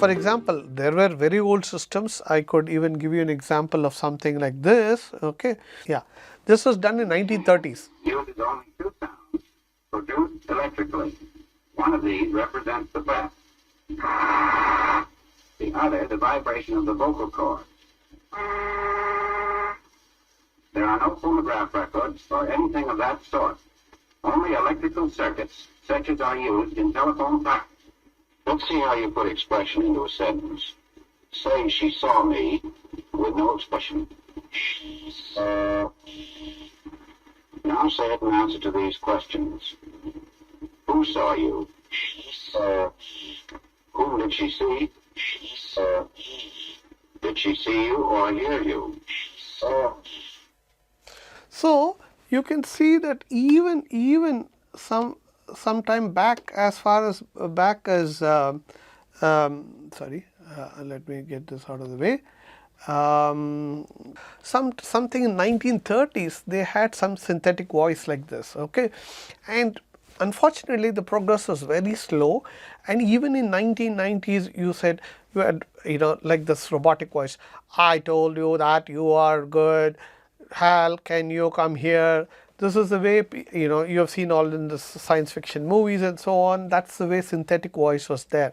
for example, there were very old systems. I could even give you an example of something like this. Okay, yeah, this was done in 1930s. Uses only two sounds produced electrically. One of these represents the breath. The other, the vibration of the vocal cords. There are no phonograph records or anything of that sort. Only electrical circuits, such as are used in telephone practice. Let's see how you put expression into a sentence. Say, she saw me, with no expression. She saw me. Now say it in answer to these questions. Who saw you? She saw me. Whom did she see? She saw me. Did she see you or hear you? She saw me. So you can see that even some time back, as far as sorry, let me get this out of the way. Something in 1930s, they had some synthetic voice like this. Okay, and unfortunately the progress was very slow, and even in 1990s you said you had, like this robotic voice. I told you that you are good. Hal, can you come here? This is the way, you have seen all in the science fiction movies and so on. That's the way synthetic voice was there.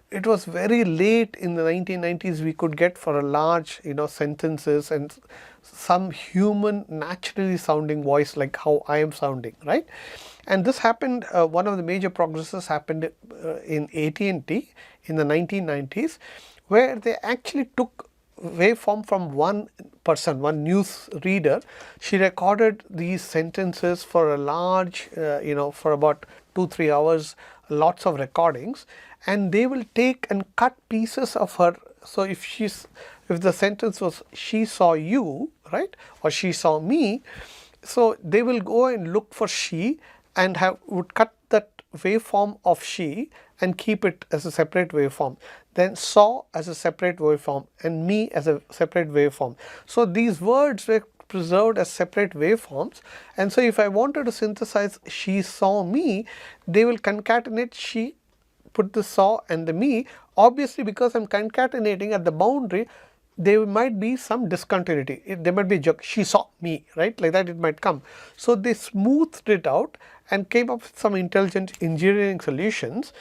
It was very late in the 1990s we could get for a large, sentences and some human naturally sounding voice like how I am sounding, right? And this happened, one of the major progresses happened in AT&T in the 1990s, where they actually took waveform from one person, one news reader. She recorded these sentences for a large, for about 2-3 hours, lots of recordings, and they will take and cut pieces of her. So if the sentence was she saw you, right, or she saw me, so they will go and look for she and would cut that waveform of she and keep it as a separate waveform, then saw as a separate waveform and me as a separate waveform. So these words were preserved as separate waveforms, and so if I wanted to synthesize she saw me, they will concatenate she, put the saw and the me. Obviously, because I am concatenating at the boundary, there might be some discontinuity. There might be a joke, she saw me, right, like that it might come. So they smoothed it out and came up with some intelligent engineering solutions,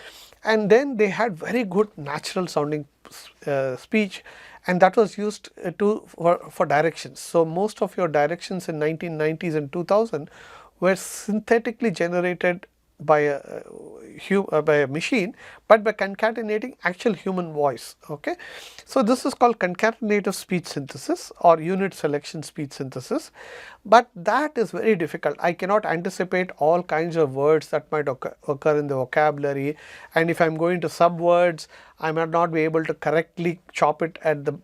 and then they had very good natural sounding speech, and that was used for directions. So most of your directions in 1990s and 2000 were synthetically generated by a machine, but by concatenating actual human voice. Okay, so this is called concatenative speech synthesis or unit selection speech synthesis, but that is very difficult. I cannot anticipate all kinds of words that might occur in the vocabulary, and if I am going to subwords, I might not be able to correctly chop it at the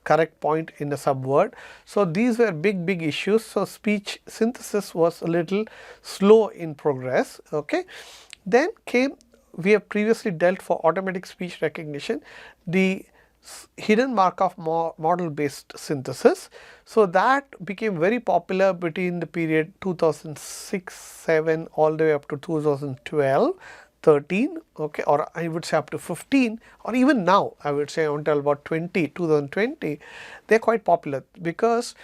correct point in the subword. So these were big issues. So speech synthesis was a little slow in progress. Okay, then we have previously dealt for automatic speech recognition, the hidden Markov model based synthesis. So that became very popular between the period 2006-7 all the way up to 2012-13, okay, or I would say up to 15, or even now I would say until about 2020, they are quite popular because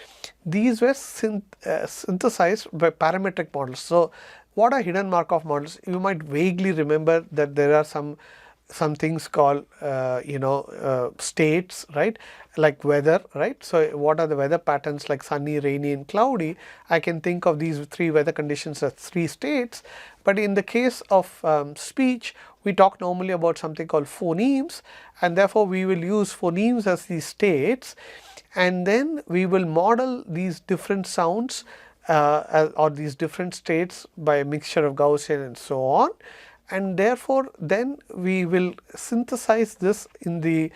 these were synthesized by parametric models. So what are hidden Markov models? You might vaguely remember that there are some things called states, right, like weather, right. So what are the weather patterns like sunny, rainy and cloudy? I can think of these 3 weather conditions as 3 states, but in the case of speech, we talk normally about something called phonemes, and therefore we will use phonemes as these states, and then we will model these different sounds or these different states by a mixture of Gaussian and so on, and therefore then we will synthesize this in the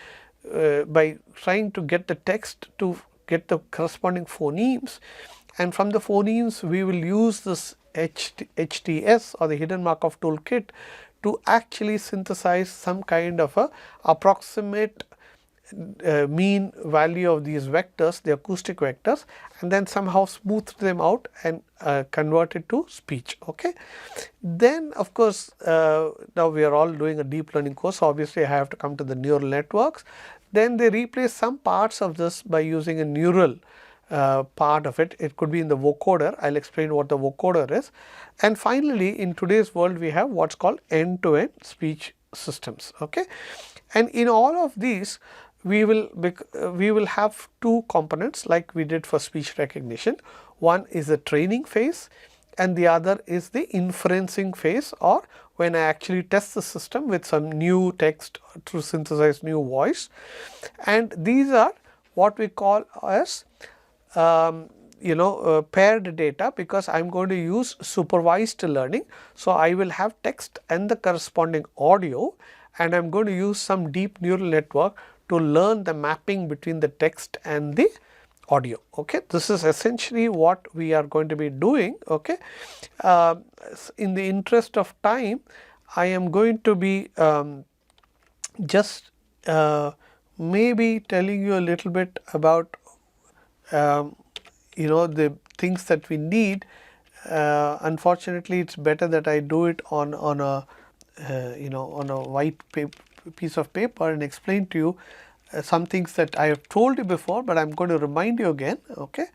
by trying to get the text to get the corresponding phonemes, and from the phonemes we will use this HTS or the hidden Markov toolkit to actually synthesize some kind of a approximate mean value of these vectors, the acoustic vectors, and then somehow smooth them out and convert it to speech. Okay. Then of course, now we are all doing a deep learning course, so obviously I have to come to the neural networks. Then they replace some parts of this by using a neural part of it. It could be in the vocoder. I will explain what the vocoder is. And finally, in today's world, we have what's called end-to-end speech systems. Okay. And in all of these, we will have two components like we did for speech recognition. One is the training phase and the other is the inferencing phase, or when I actually test the system with some new text to synthesize new voice. And these are what we call as paired data, because I am going to use supervised learning. So, I will have text and the corresponding audio, and I am going to use some deep neural network to learn the mapping between the text and the audio. Okay. This is essentially what we are going to be doing. Okay. In the interest of time, I am going to be just maybe telling you a little bit about the things that we need. Unfortunately, it's better that I do it on a on a white piece of paper and explain to you some things that I have told you before, but I am going to remind you again. Okay.